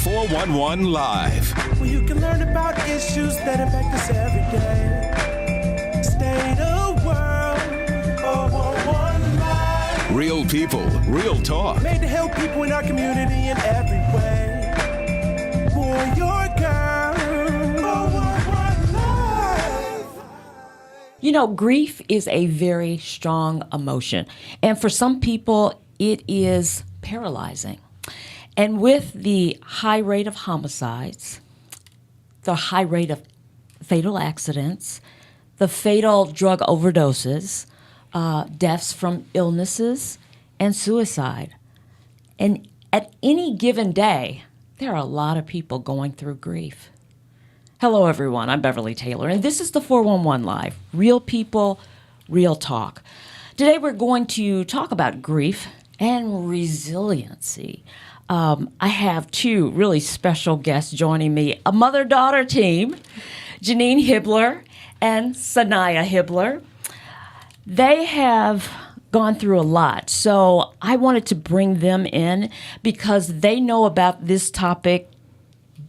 411 Live. Where you can learn about issues that impact us every day. State of world, 411 Live. Real people, real talk. Made to help people in our community in every way. For your girl, 411 Live. You know, grief is a very strong emotion. And for some people, it is paralyzing. And with the high rate of homicides, the high rate of fatal accidents, the fatal drug overdoses, deaths from illnesses, and suicide. And at any given day, there are a lot of people going through grief. Hello, everyone. I'm Beverly Taylor, and this is the 411 Live. Real people, real talk. Today, we're going to talk about grief and resiliency. I have two really special guests joining me, a mother-daughter team, Genene Hibbler and Sanaiah Hibbler. They have gone through a lot, so I wanted to bring them in because they know about this topic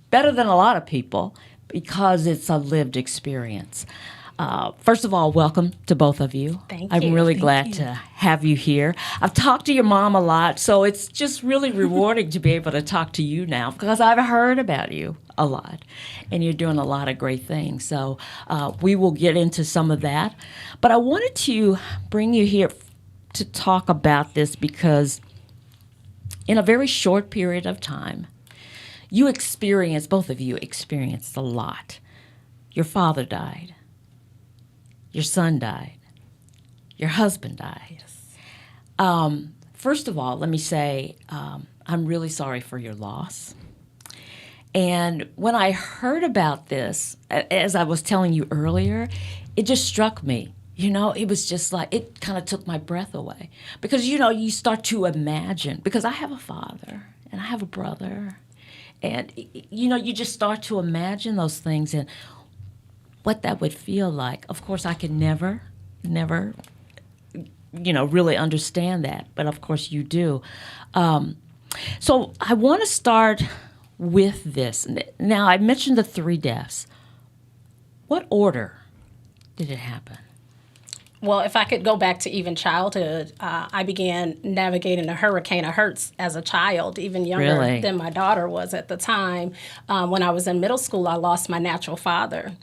better than a lot of people because it's a lived experience. First of all, welcome to both of you. Thank I'm you. really Thank glad you. to have you here. I've talked to your mom a lot, so it's just really rewarding to be able to talk to you now because I've heard about you a lot, and you're doing a lot of great things. So we will get into some of that. But I wanted to bring you here to talk about this because in a very short period of time, both of you experienced a lot. Your father died. Your son died. Your husband died. Yes. First of all, let me say I'm really sorry for your loss. And when I heard about this, as I was telling you earlier, it just struck me. You know, it was just like, it kind of took my breath away. Because, you know, you start to imagine, because I have a father and I have a brother. And, you know, you just start to imagine those things and what that would feel like. Of course, I could never, you know, really understand that. But, of course, you do. So I want to start with this. Now, I mentioned the 3 deaths. What order did it happen? Well, if I could go back to even childhood, I began navigating the hurricane of hurts as a child, even younger Really? than my daughter was at the time. When I was in middle school, I lost my natural father.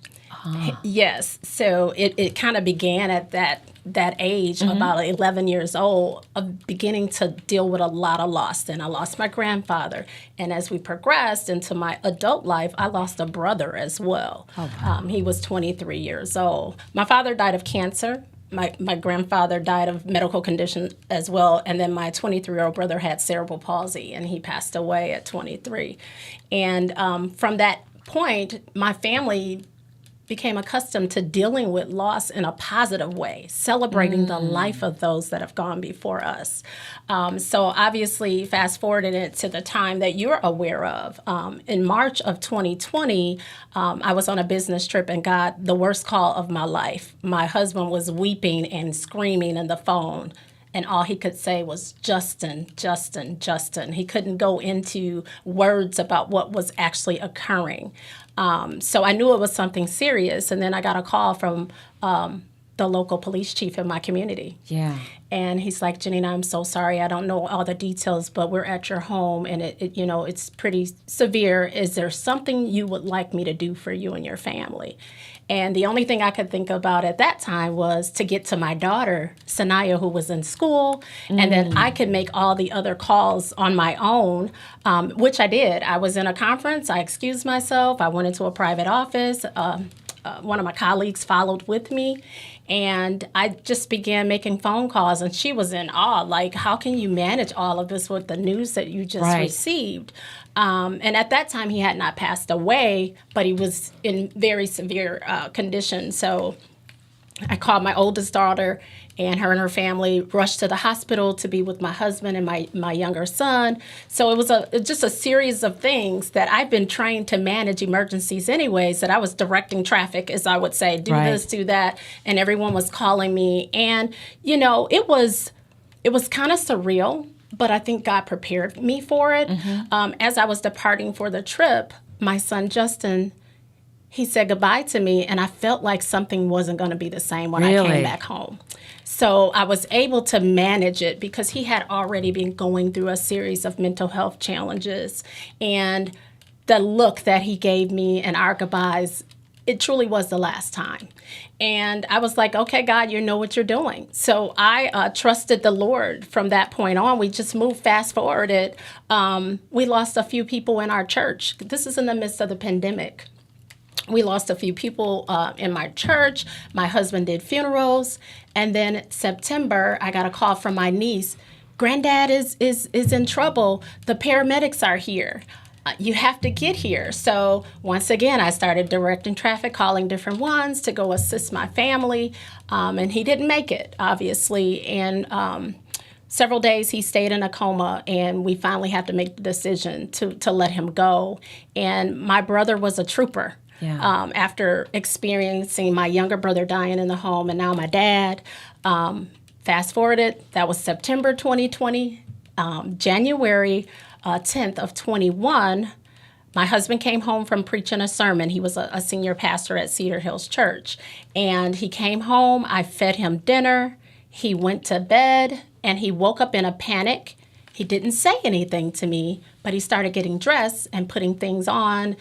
Yes, so it kind of began at that age, about 11 years old, of beginning to deal with a lot of loss. And I lost my grandfather. And as we progressed into my adult life, I lost a brother as well. Oh, wow. He was 23 years old. My father died of cancer. My grandfather died of medical condition as well. And then my 23-year-old brother had cerebral palsy, and he passed away at 23. And from that point, my family became accustomed to dealing with loss in a positive way, celebrating the life of those that have gone before us. So obviously, fast forwarding it to the time that you're aware of, in March of 2020, I was on a business trip and got the worst call of my life. My husband was weeping and screaming in the phone. And all he could say was, Justin, Justin, Justin. He couldn't go into words about what was actually occurring. So I knew it was something serious. And then I got a call from the local police chief in my community. Yeah. And he's like, Genene, I'm so sorry. I don't know all the details, but we're at your home and it's pretty severe. Is there something you would like me to do for you and your family? And the only thing I could think about at that time was to get to my daughter, Sanaiah, who was in school, and then I could make all the other calls on my own, which I did. I was in a conference. I excused myself. I went into a private office. One of my colleagues followed with me, and I just began making phone calls, and she was in awe. Like, how can you manage all of this with the news that you just received? And at that time, he had not passed away, but he was in very severe condition. So I called my oldest daughter, and her family rushed to the hospital to be with my husband and my younger son. So it was just a series of things that I've been trained to manage emergencies anyways, that I was directing traffic, as I would say, do this, do that, and everyone was calling me. And, you know, it was kind of surreal but I think God prepared me for it. As I was departing for the trip, my son Justin, he said goodbye to me, and I felt like something wasn't going to be the same when I came back home. So I was able to manage it because he had already been going through a series of mental health challenges. And the look that he gave me and our goodbyes, it truly was the last time. And I was like, okay, God, you know what you're doing. So I trusted the Lord from that point on. We just moved fast forwarded. We lost a few people in our church. This is in the midst of the pandemic. We lost a few people in my church. My husband did funerals. And then September, I got a call from my niece. Granddad is in trouble. The paramedics are here. You have to get here. So once again, I started directing traffic, calling different ones to go assist my family. And he didn't make it, obviously. And several days he stayed in a coma, and we finally had to make the decision to let him go. And my brother was a trooper. Yeah. After experiencing my younger brother dying in the home and now my dad. Fast forwarded, that was September 2020, January 10th of 21, my husband came home from preaching a sermon. He was a senior pastor at Cedar Hills Church. And he came home, I fed him dinner, he went to bed, and he woke up in a panic. He didn't say anything to me, but he started getting dressed and putting things on.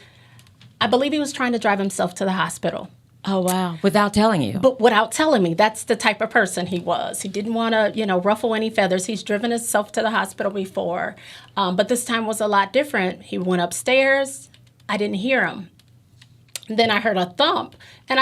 I believe he was trying to drive himself to the hospital. Oh, wow. Without telling you. But without telling me. That's the type of person he was. He didn't want to, ruffle any feathers. He's driven himself to the hospital before. But this time was a lot different. He went upstairs. I didn't hear him. Then I heard a thump, and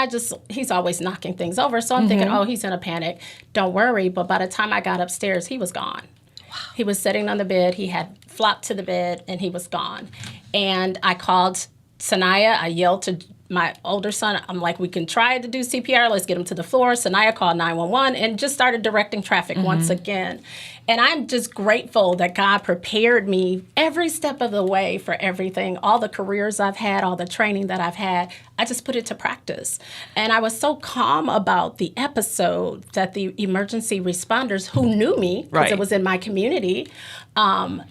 he's always knocking things over. So I'm thinking, oh, he's in a panic. Don't worry. But by the time I got upstairs, he was gone. Wow. He was sitting on the bed. He had flopped to the bed, and he was gone. And I called Sanaiah. I yelled to my older son. I'm like, we can try to do CPR. Let's get him to the floor. Sanaiah called 911 and just started directing traffic once again. And I'm just grateful that God prepared me every step of the way for everything. All the careers I've had, all the training that I've had, I just put it to practice. And I was so calm about the episode that the emergency responders who knew me, because it was in my community,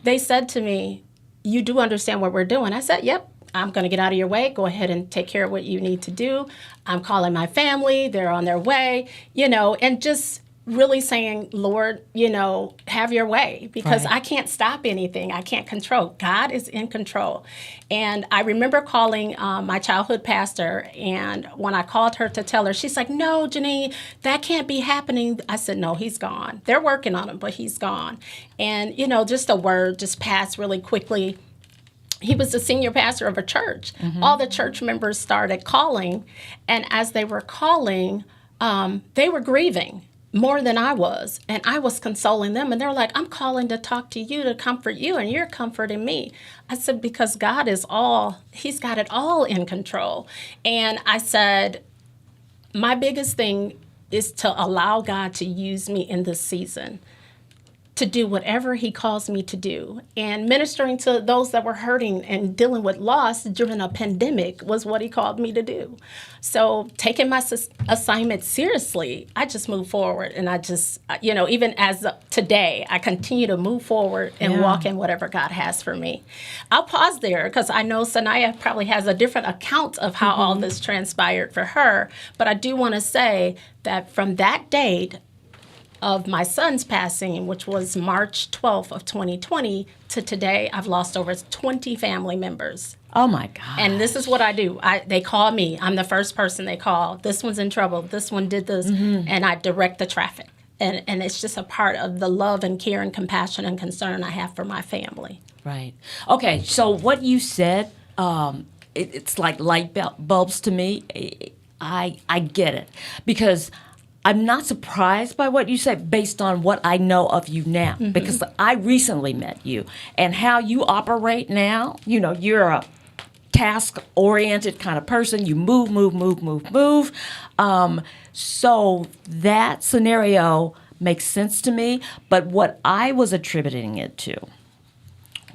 they said to me, you do understand what we're doing? I said, yep. I'm going to get out of your way. Go ahead and take care of what you need to do. I'm calling my family. They're on their way, and just really saying, Lord, have your way, because I can't stop anything. I can't control. God is in control. And I remember calling my childhood pastor, and when I called her to tell her, she's like, no, Genene, that can't be happening. I said, no, he's gone. They're working on him, but he's gone. And, just a word just passed really quickly. He was the senior pastor of a church. All the church members started calling, and as they were calling, they were grieving more than I was, and I was consoling them, and they're like, I'm calling to talk to you, to comfort you, and you're comforting me. I said, because God is he's got it all in control. And I said, my biggest thing is to allow God to use me in this season, to do whatever he calls me to do. And ministering to those that were hurting and dealing with loss during a pandemic was what he called me to do. So taking my assignment seriously, I just moved forward. And I just, even as of today, I continue to move forward and walk in whatever God has for me. I'll pause there because I know Sanaiah probably has a different account of how all this transpired for her. But I do want to say that from that date, of my son's passing, which was March 12th of 2020, to today, I've lost over 20 family members. Oh, my God. And this is what I do. They call me. I'm the first person they call. This one's in trouble. This one did this. And I direct the traffic. And it's just a part of the love and care and compassion and concern I have for my family. Right. Okay, so what you said, it's like light bulbs to me. I get it. Because I'm not surprised by what you said based on what I know of you now, because I recently met you, and how you operate now. You're a task-oriented kind of person. You move. So that scenario makes sense to me, but what I was attributing it to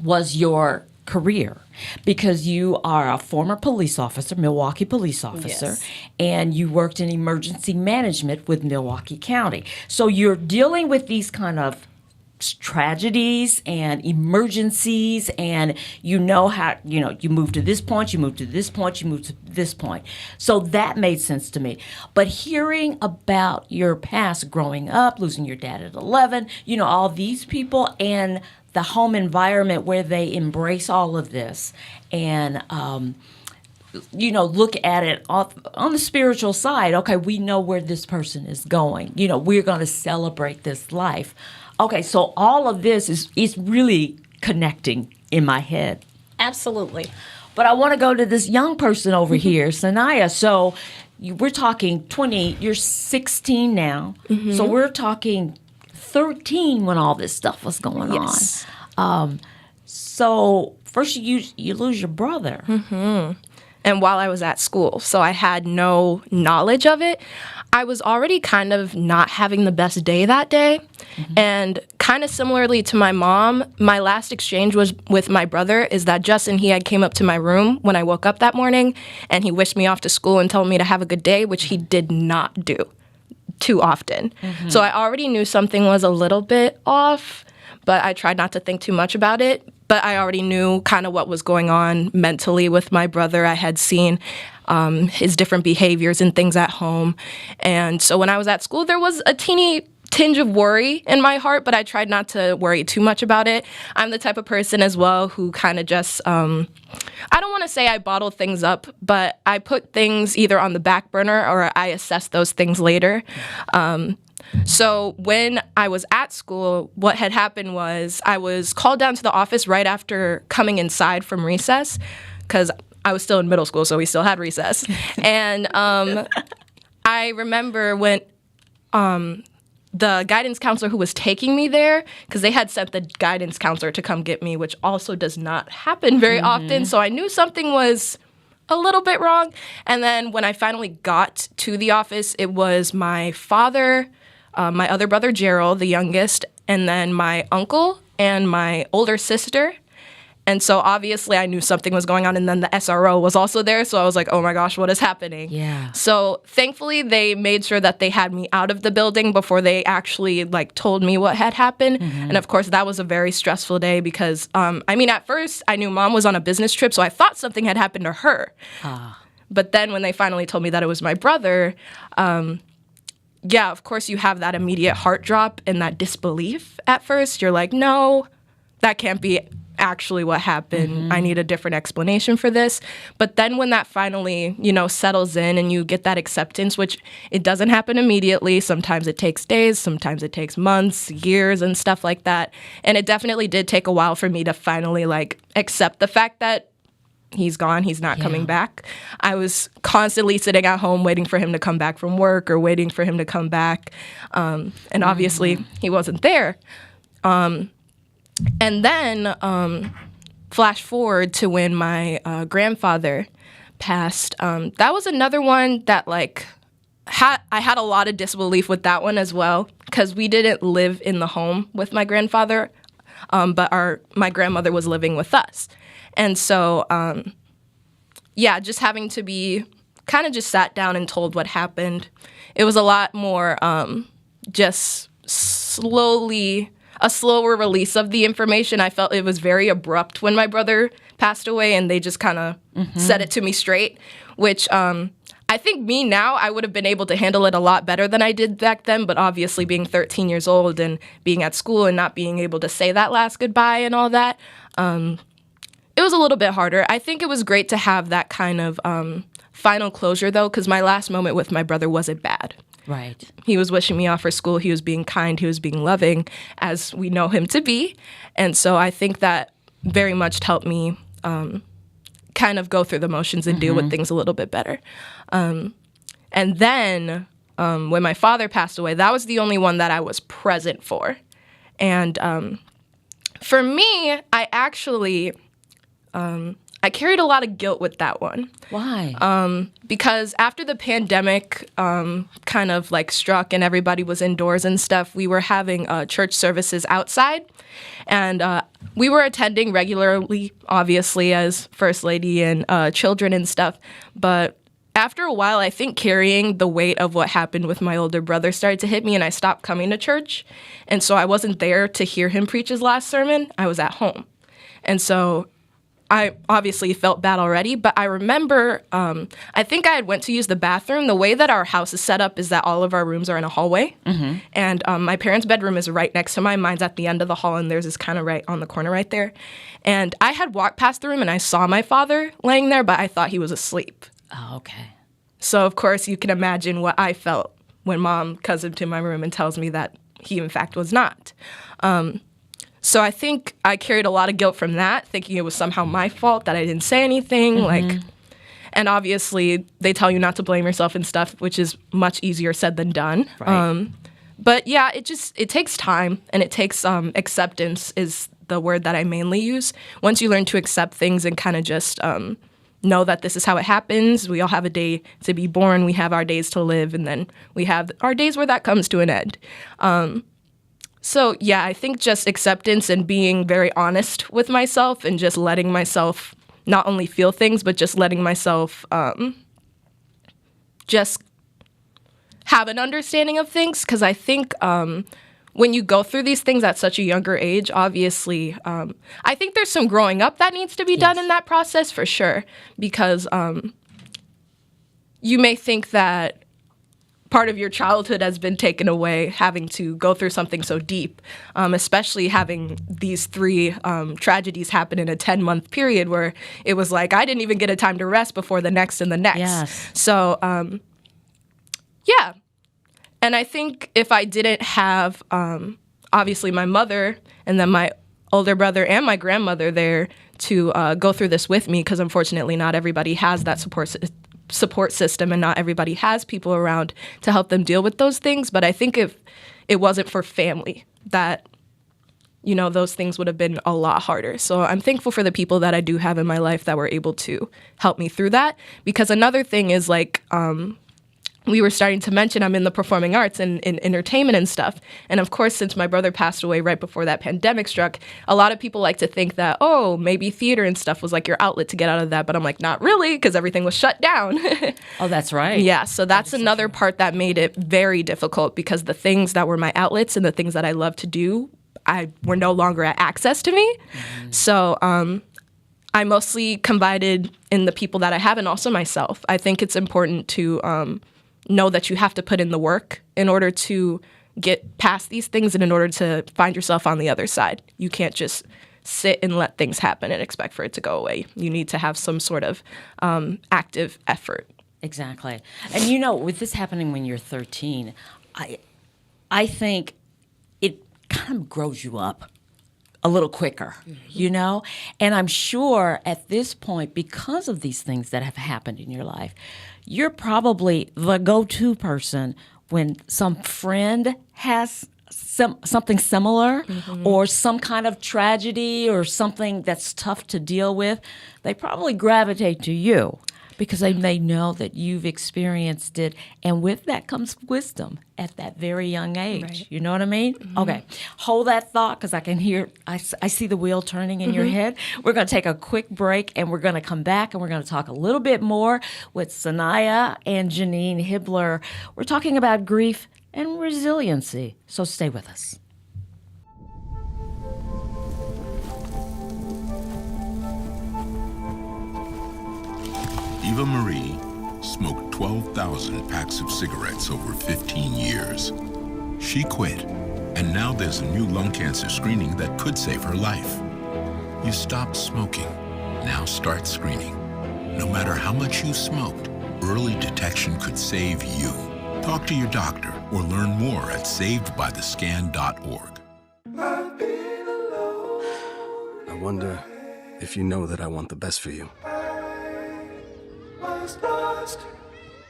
was your career, because you are a former police officer, Milwaukee police officer, and you worked in emergency management with Milwaukee County. So you're dealing with these kind of tragedies and emergencies, and how you move to this point, you move to this point, you move to this point. So that made sense to me. But hearing about your past growing up, losing your dad at 11, all these people, and the home environment where they embrace all of this and look at it on the spiritual side. Okay, we know where this person is going. We're going to celebrate this life. Okay, so all of this is really connecting in my head. Absolutely. But I want to go to this young person over here, Sanaiah. So we're talking 20, you're 16 now. Mm-hmm. So we're talking 13 when all this stuff was going on. So first you lose your brother. Mm-hmm. And while I was at school, so I had no knowledge of it. I was already kind of not having the best day that day. Mm-hmm. And kind of similarly to my mom, my last exchange was with my brother is that Justin, he had came up to my room when I woke up that morning, and he wished me off to school and told me to have a good day, which he did not do too often. Mm-hmm. So I already knew something was a little bit off, but I tried not to think too much about it. But I already knew kind of what was going on mentally with my brother. I had seen his different behaviors and things at home. And so when I was at school, there was a teeny tinge of worry in my heart, but I tried not to worry too much about it. I'm the type of person as well who kind of just, I don't want to say I bottle things up, but I put things either on the back burner or I assess those things later. So when I was at school, what had happened was I was called down to the office right after coming inside from recess, because I was still in middle school, so we still had recess. And I remember when the guidance counselor who was taking me there, because they had sent the guidance counselor to come get me, which also does not happen very often. So I knew something was a little bit wrong. And then when I finally got to the office, it was my father, my other brother, Gerald, the youngest, and then my uncle and my older sister. And so obviously I knew something was going on, and then the SRO was also there. So I was like, oh my gosh, what is happening? Yeah. So thankfully they made sure that they had me out of the building before they actually told me what had happened. Mm-hmm. And of course that was a very stressful day because, at first I knew Mom was on a business trip, so I thought something had happened to her. But then when they finally told me that it was my brother, of course you have that immediate heart drop and that disbelief at first. You're like, no, that can't be actually what happened. Mm-hmm. I need a different explanation for this. But then when that finally, settles in and you get that acceptance, which it doesn't happen immediately. Sometimes it takes days, sometimes it takes months, years, and stuff like that. And it definitely did take a while for me to finally accept the fact that he's gone, he's not coming back. I was constantly sitting at home waiting for him to come back from work or waiting for him to come back. And obviously he wasn't there. And then flash forward to when my grandfather passed. That was another one that I had a lot of disbelief with that one as well, because we didn't live in the home with my grandfather, but my grandmother was living with us. And so, just having to be kind of just sat down and told what happened. It was a lot more just a slower release of the information. I felt it was very abrupt when my brother passed away, and they just kind of said it to me straight, which I think me now, I would have been able to handle it a lot better than I did back then, but obviously being 13 years old and being at school and not being able to say that last goodbye and all that, it was a little bit harder. I think it was great to have that kind of final closure, though, because my last moment with my brother wasn't bad. Right. He was wishing me off for school. He was being kind. He was being loving, as we know him to be. And so I think that very much helped me kind of go through the motions and deal with things a little bit better. And then when my father passed away, that was the only one that I was present for. And for me, I actually... I carried a lot of guilt with that one. Why? Because after the pandemic kind of struck and everybody was indoors and stuff, we were having church services outside. And we were attending regularly, obviously, as First Lady and children and stuff. But after a while, I think carrying the weight of what happened with my older brother started to hit me, and I stopped coming to church. And so I wasn't there to hear him preach his last sermon. I was at home. And so I obviously felt bad already, but I remember, I think I had went to use the bathroom. The way that our house is set up is that all of our rooms are in a hallway. Mm-hmm. And my parents' bedroom is right next to mine. Mine's at the end of the hall, and theirs is kind of right on the corner right there. And I had walked past the room, and I saw my father laying there, but I thought he was asleep. Oh, okay. So, of course, you can imagine what I felt when Mom comes into my room and tells me that he, in fact, was not. So I think I carried a lot of guilt from that, thinking it was somehow my fault that I didn't say anything. Mm-hmm. And obviously they tell you not to blame yourself and stuff, which is much easier said than done. Right. But yeah, it takes time, and it takes acceptance is the word that I mainly use. Once you learn to accept things and kind of just know that this is how it happens, we all have a day to be born, we have our days to live, and then we have our days where that comes to an end. So, yeah, I think just acceptance and being very honest with myself and just letting myself not only feel things, but just letting myself just have an understanding of things. Because I think when you go through these things at such a younger age, obviously, I think there's some growing up that needs to be done in that process for sure. Because you may think that part of your childhood has been taken away having to go through something so deep, especially having these 3 tragedies happen in a 10-month period where it was like I didn't even get a time to rest before the next and the next. Yes. So, yeah. And I think if I didn't have, obviously, my mother and then my older brother and my grandmother there to go through this with me, because unfortunately not everybody has that support system, and not everybody has people around to help them deal with those things. But I think if it wasn't for family, that, you know, those things would have been a lot harder. So I'm thankful for the people that I do have in my life that were able to help me through that. Because another thing is, like, we were starting to mention I'm in the performing arts and in entertainment and stuff. And of course, since my brother passed away right before that pandemic struck, a lot of people like to think that, oh, maybe theater and stuff was like your outlet to get out of that. But I'm like, not really, because everything was shut down. Oh, that's right. Yeah, so that's another part that made it very difficult, because the things that were my outlets and the things that I loved to do, were no longer at access to me. Mm-hmm. So I mostly confided in the people that I have and also myself. I think it's important to know that you have to put in the work in order to get past these things and in order to find yourself on the other side. You can't just sit and let things happen and expect for it to go away. You need to have some sort of active effort. Exactly. And, you know, with this happening when you're 13, I think it kind of grows you up a little quicker, you know? And I'm sure at this point, because of these things that have happened in your life, you're probably the go-to person when some friend has something similar or some kind of tragedy or something that's tough to deal with. They probably gravitate to you because they know that you've experienced it. And with that comes wisdom at that very young age. Right. You know what I mean? Mm-hmm. Okay. Hold that thought, because I can hear, I see the wheel turning in your head. We're going to take a quick break, and we're going to come back, and we're going to talk a little bit more with Sanaiah and Genene Hibbler. We're talking about grief and resiliency. So stay with us. Eva Marie smoked 12,000 packs of cigarettes over 15 years. She quit, and now there's a new lung cancer screening that could save her life. You stopped smoking. Now start screening. No matter how much you smoked, early detection could save you. Talk to your doctor or learn more at savedbythescan.org. I wonder if you know that I want the best for you.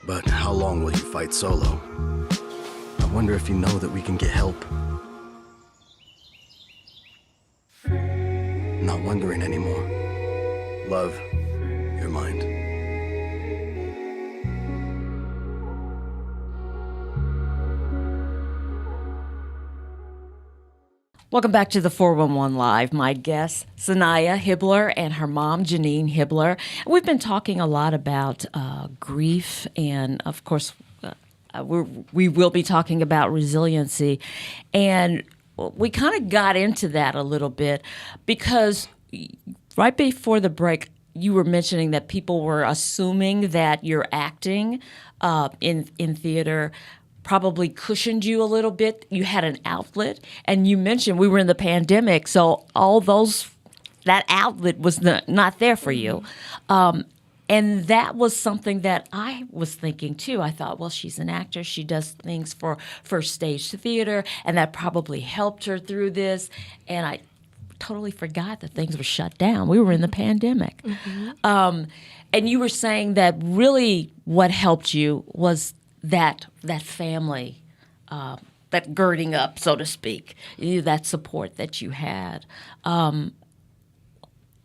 But how long will you fight solo? I wonder if you know that we can get help. Not wondering anymore. Love, your mind. Welcome back to the 411 Live. My guest, Sanaiah Hibbler, and her mom, Genene Hibbler. We've been talking a lot about grief, and of course, we will be talking about resiliency. And we kind of got into that a little bit because right before the break, you were mentioning that people were assuming that your acting in theater probably cushioned you a little bit. You had an outlet, and you mentioned we were in the pandemic, so that outlet was not there for you. And that was something that I was thinking too. I thought, well, she's an actor. She does things for first stage theater, and that probably helped her through this. And I totally forgot that things were shut down. We were in the pandemic. And you were saying that really what helped you was that family, that girding up, so to speak, that support that you had. And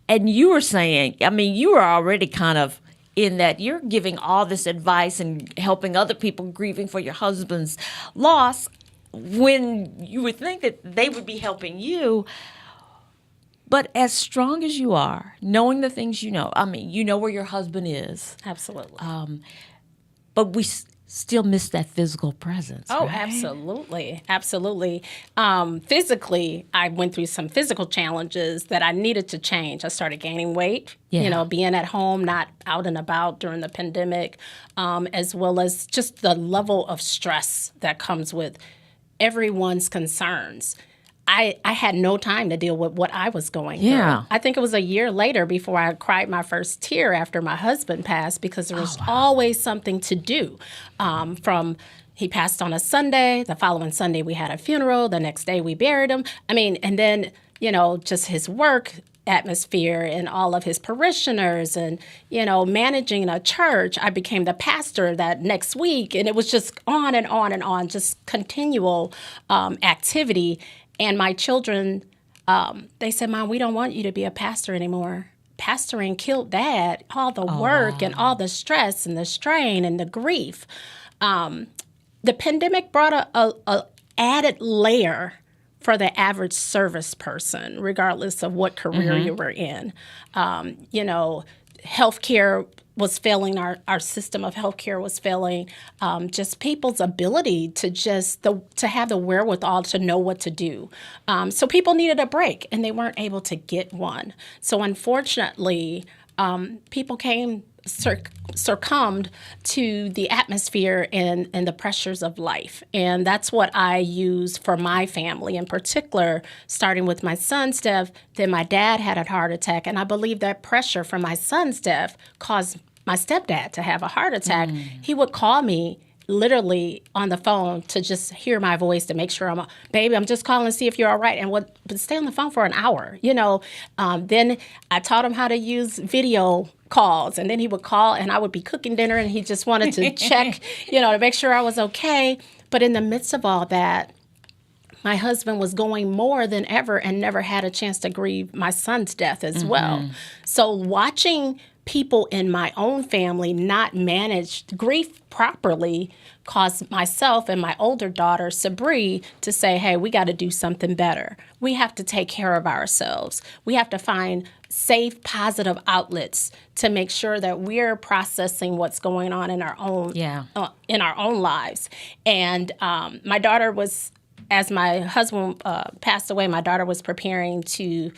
you were saying, I mean, you were already kind of in that you're giving all this advice and helping other people grieving for your husband's loss when you would think that they would be helping you. But as strong as you are, knowing the things you know, I mean, you know where your husband is. Absolutely. But we still miss that physical presence. Oh, right? absolutely. Absolutely. Physically, I went through some physical challenges that I needed to change. I started gaining weight, being at home, not out and about during the pandemic, as well as just the level of stress that comes with everyone's concerns. I had no time to deal with what I was going through. I think it was a year later before I cried my first tear after my husband passed because there was always something to do. He passed on a Sunday. The following Sunday we had a funeral. The next day we buried him. I mean, and then, just his work atmosphere and all of his parishioners and, managing a church. I became the pastor that next week. And it was just on and on and on, just continual activity. And my children, they said, Mom, we don't want you to be a pastor anymore. Pastoring killed Dad. All the work and all the stress and the strain and the grief. The pandemic brought a added layer for the average service person, regardless of what career you were in. Healthcare was failing. Our system of healthcare was failing. Just people's ability to to have the wherewithal to know what to do. So people needed a break, and they weren't able to get one. So unfortunately, people succumbed to the atmosphere and the pressures of life. And that's what I use for my family in particular, starting with my son's death. Then my dad had a heart attack. And I believe that pressure from my son's death caused my stepdad to have a heart attack. He would call me literally on the phone to just hear my voice to make sure baby, I'm just calling to see if you're all right. And but stay on the phone for an hour, Then I taught him how to use video calls, and then he would call and I would be cooking dinner and he just wanted to check, to make sure I was okay. But in the midst of all that, my husband was going more than ever and never had a chance to grieve my son's death as well. So watching people in my own family not manage grief properly caused myself and my older daughter, Sabri, to say, hey, we got to do something better. We have to take care of ourselves. We have to find safe, positive outlets to make sure that we're processing what's going on in our own lives. And my daughter was, as my husband passed away, my daughter was preparing to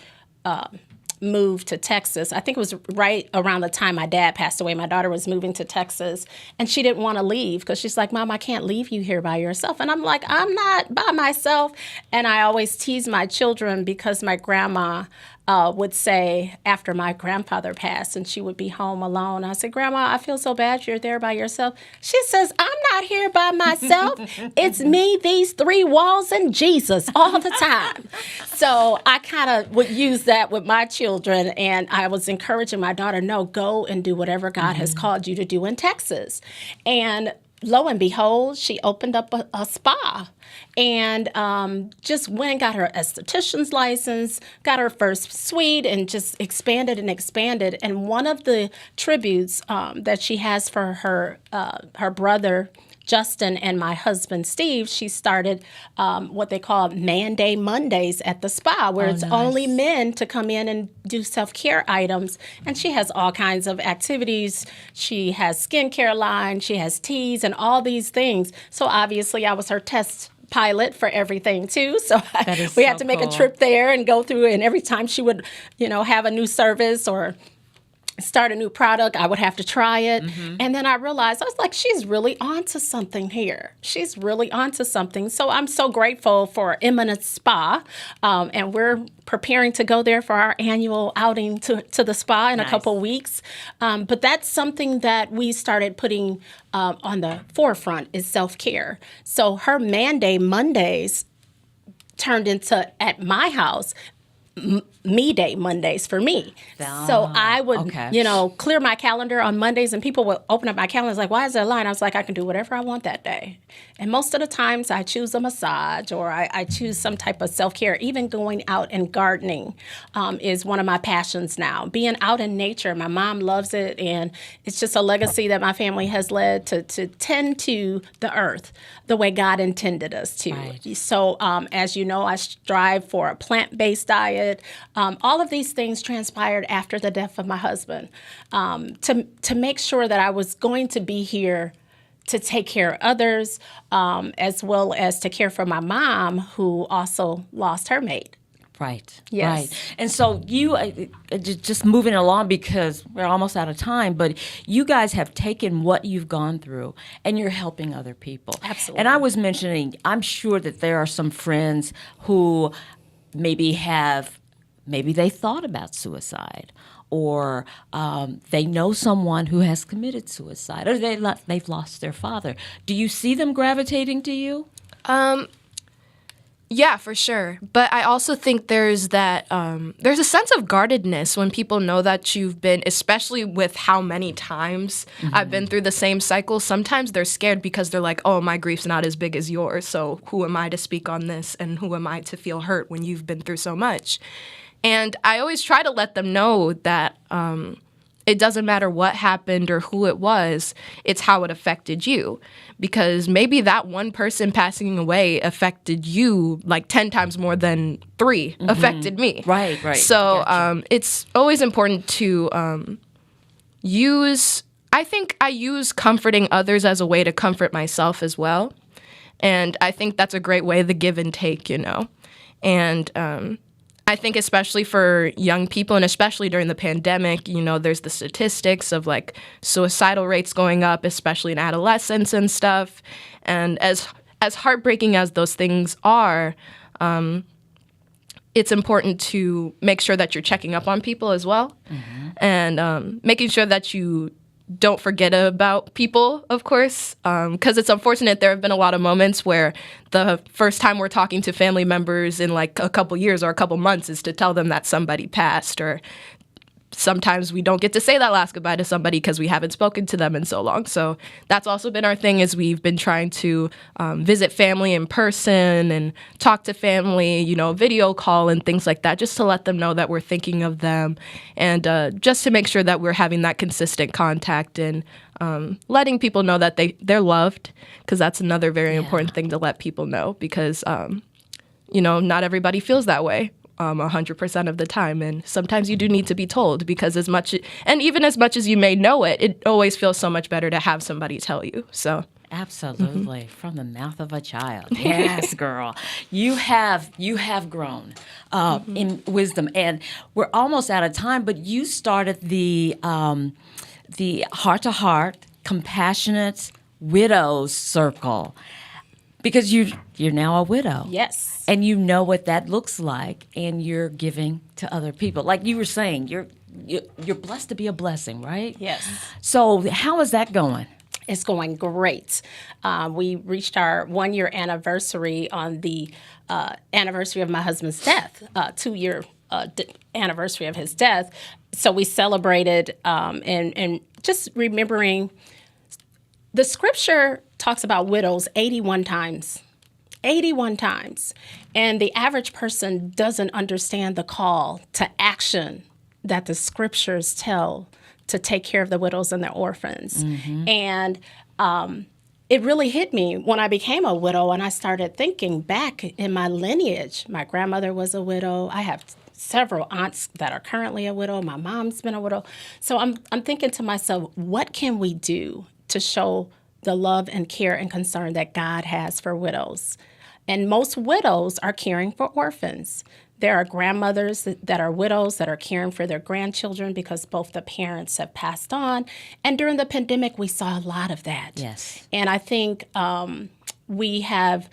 moved to Texas. I think it was right around the time my dad passed away. My daughter was moving to Texas, and she didn't want to leave because she's like, Mom, I can't leave you here by yourself. And I'm like, I'm not by myself. And I always tease my children because my grandma would say after my grandfather passed and she would be home alone, I said, Grandma, I feel so bad you're there by yourself. She says, I'm not here by myself. It's me, these three walls, and Jesus all the time. So I kind of would use that with my children, and I was encouraging my daughter, no, go and do whatever God has called you to do in Texas. And lo and behold, she opened up a spa and just went and got her esthetician's license, got her first suite, and just expanded and expanded. And one of the tributes that she has for her brother, Justin and my husband, Steve, she started what they call Man Day Mondays at the spa, where it's only men to come in and do self-care items. And she has all kinds of activities. She has skincare line, she has teas and all these things. So obviously I was her test pilot for everything too. So we had to make a trip there and go through, and every time she would, have a new service or start a new product, I would have to try it. And then I realized, I was like, she's really onto something here. She's really onto something. So I'm so grateful for Eminence Spa. And we're preparing to go there for our annual outing to the spa in a couple weeks. But that's something that we started putting on the forefront is self-care. So her Man Day Mondays turned into, at my house, Me Day Mondays for me. So I would, clear my calendar on Mondays, and people would open up my calendar like, why is there a line? I was like, I can do whatever I want that day. And most of the times I choose a massage or I choose some type of self-care. Even going out and gardening is one of my passions now. Being out in nature, my mom loves it, and it's just a legacy that my family has led to tend to the earth the way God intended us to. Right. So as you know, I strive for a plant-based diet. All of these things transpired after the death of my husband to make sure that I was going to be here to take care of others, as well as to care for my mom, who also lost her mate. Right. Yes. Right. And so you, just moving along because we're almost out of time, but you guys have taken what you've gone through and you're helping other people. Absolutely. And I was mentioning, I'm sure that there are some friends who maybe they thought about suicide, or they know someone who has committed suicide, or they've lost their father. Do you see them gravitating to you? Yeah, for sure. But I also think there's that there's a sense of guardedness when people know that you've been, especially with how many times I've been through the same cycle. Sometimes they're scared because they're like, oh, my grief's not as big as yours, so who am I to speak on this, and who am I to feel hurt when you've been through so much? And I always try to let them know that it doesn't matter what happened or who it was, it's how it affected you. Because maybe that one person passing away affected you like 10 times more than 3 affected me. Right. So it's always important to I think I use comforting others as a way to comfort myself as well. And I think that's a great way, the give and take, And I think especially for young people, and especially during the pandemic, there's the statistics of like suicidal rates going up, especially in adolescence and stuff. And as heartbreaking as those things are, it's important to make sure that you're checking up on people as well, and making sure that you don't forget about people, of course, because it's unfortunate. There have been a lot of moments where the first time we're talking to family members in like a couple years or a couple months is to tell them that somebody passed, or sometimes we don't get to say that last goodbye to somebody because we haven't spoken to them in so long. So that's also been our thing, is we've been trying to visit family in person and talk to family, video call and things like that, just to let them know that we're thinking of them, and just to make sure that we're having that consistent contact and letting people know that they're loved, because that's another very important thing to let people know, because, not everybody feels that way 100% of the time. And sometimes you do need to be told, because even as much as you may know it, it always feels so much better to have somebody tell you. So absolutely. From the mouth of a child. Yes, girl. You have grown in wisdom. And we're almost out of time, but you started the heart-to-heart compassionate widows circle, because you're now a widow. Yes. And you know what that looks like, and you're giving to other people. Like you were saying, you're blessed to be a blessing, right? Yes. So how is that going? It's going great. We reached our 1-year anniversary on the anniversary of my husband's death, 2-year anniversary of his death. So we celebrated and just remembering, the scripture talks about widows 81 times. 81 times. And the average person doesn't understand the call to action that the scriptures tell to take care of the widows and the orphans. And it really hit me when I became a widow and I started thinking back in my lineage. My grandmother was a widow. I have several aunts that are currently a widow. My mom's been a widow. So I'm thinking to myself, what can we do to show the love and care and concern that God has for widows? And most widows are caring for orphans. There are grandmothers that are widows that are caring for their grandchildren because both the parents have passed on. And during the pandemic, we saw a lot of that. Yes. And I think we have,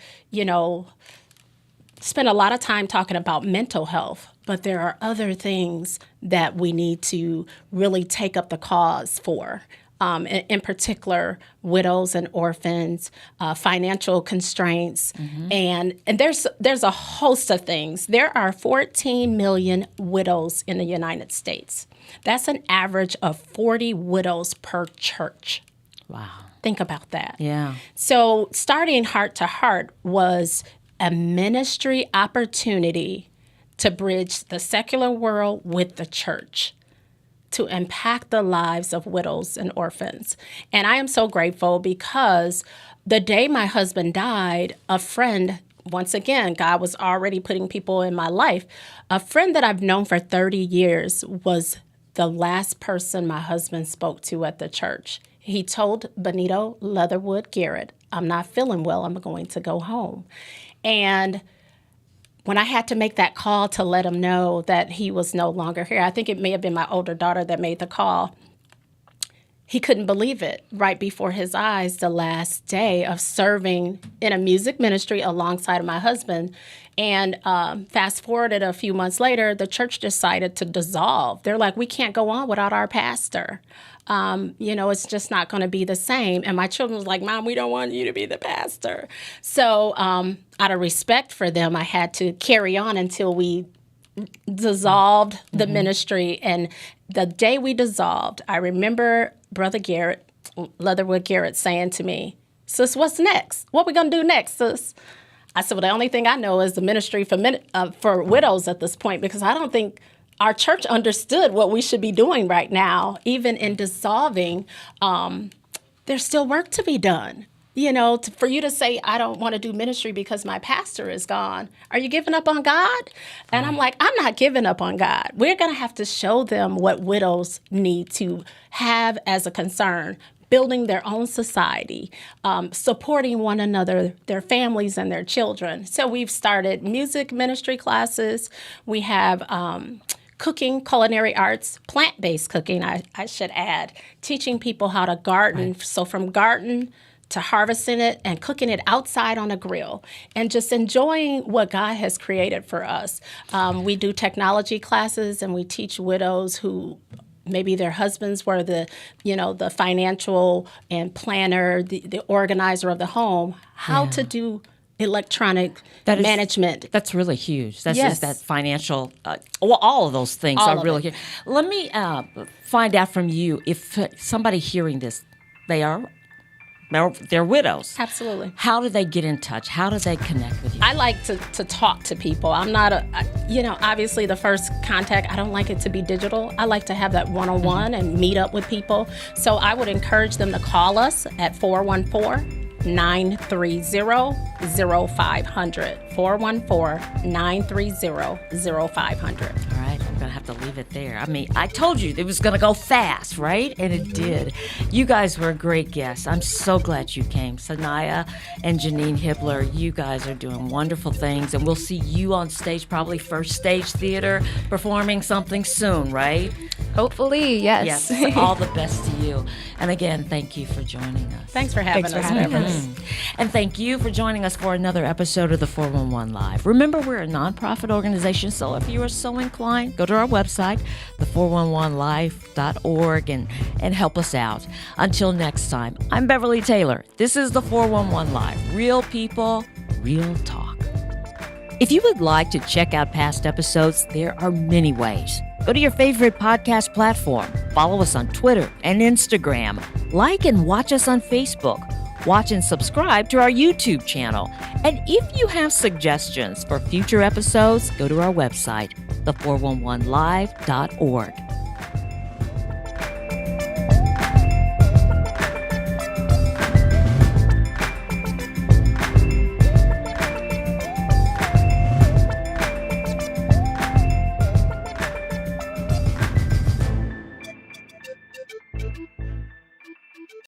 spent a lot of time talking about mental health, but there are other things that we need to really take up the cause for. In particular, widows and orphans, financial constraints, and there's a host of things. There are 14 million widows in the United States. That's an average of 40 widows per church. Wow. Think about that. Yeah. So starting Heart to Heart was a ministry opportunity to bridge the secular world with the church, to impact the lives of widows and orphans. And I am so grateful because the day my husband died, a friend, once again, God was already putting people in my life, a friend that I've known for 30 years was the last person my husband spoke to at the church. He told Benito Leatherwood Garrett, "I'm not feeling well, I'm going to go home." And when I had to make that call to let him know that he was no longer here, I think it may have been my older daughter that made the call, he couldn't believe it. Right before his eyes, the last day of serving in a music ministry alongside of my husband. And fast forwarded a few months later, the church decided to dissolve. They're like, we can't go on without our pastor. It's just not going to be the same. And my children was like, Mom, we don't want you to be the pastor. So out of respect for them, I had to carry on until we dissolved the ministry. And the day we dissolved, I remember Brother Garrett, Leatherwood Garrett, saying to me, "Sis, what's next? What we going to do next, sis?" I said, well, the only thing I know is the ministry for widows at this point, because I don't think our church understood what we should be doing right now. Even in dissolving, there's still work to be done. For you to say, I don't want to do ministry because my pastor is gone. Are you giving up on God? And I'm like, I'm not giving up on God. We're going to have to show them what widows need to have as a concern, building their own society, supporting one another, their families and their children. So we've started music ministry classes. We have cooking, culinary arts, plant-based cooking, I should add, teaching people how to garden. Right. So from garden to harvesting it and cooking it outside on a grill and just enjoying what God has created for us. We do technology classes and we teach widows who maybe their husbands were the financial and planner, the organizer of the home, how to do electronic management. That's really huge. That's yes. just that financial, all of those things all are really huge. Let me find out from you if somebody hearing this, they're widows. Absolutely. How do they get in touch? How do they connect with you? I like to talk to people. I'm not obviously the first contact, I don't like it to be digital. I like to have that one-on-one and meet up with people. So I would encourage them to call us at 414-930-0500. 414-930-0500. All right, I'm going to have to leave it there. I mean, I told you it was going to go fast, right? And it did. You guys were great guests. I'm so glad you came. Sanaiah and Genene Hibbler, you guys are doing wonderful things, and we'll see you on stage, probably First Stage Theater, performing something soon, right? Hopefully, yes. Yes, all the best to you. And again, thank you for joining us. Thanks for having us. And thank you for joining us for another episode of the 411 Live. Remember, we're a nonprofit organization, so if you are so inclined, go to our website, the411life.org, and help us out. Until next time, I'm Beverly Taylor. This is the 411 Live. Real people, real talk. If you would like to check out past episodes, there are many ways. Go to your favorite podcast platform. Follow us on Twitter and Instagram. Like and watch us on Facebook. Watch and subscribe to our YouTube channel. And if you have suggestions for future episodes, go to our website, the411live.org.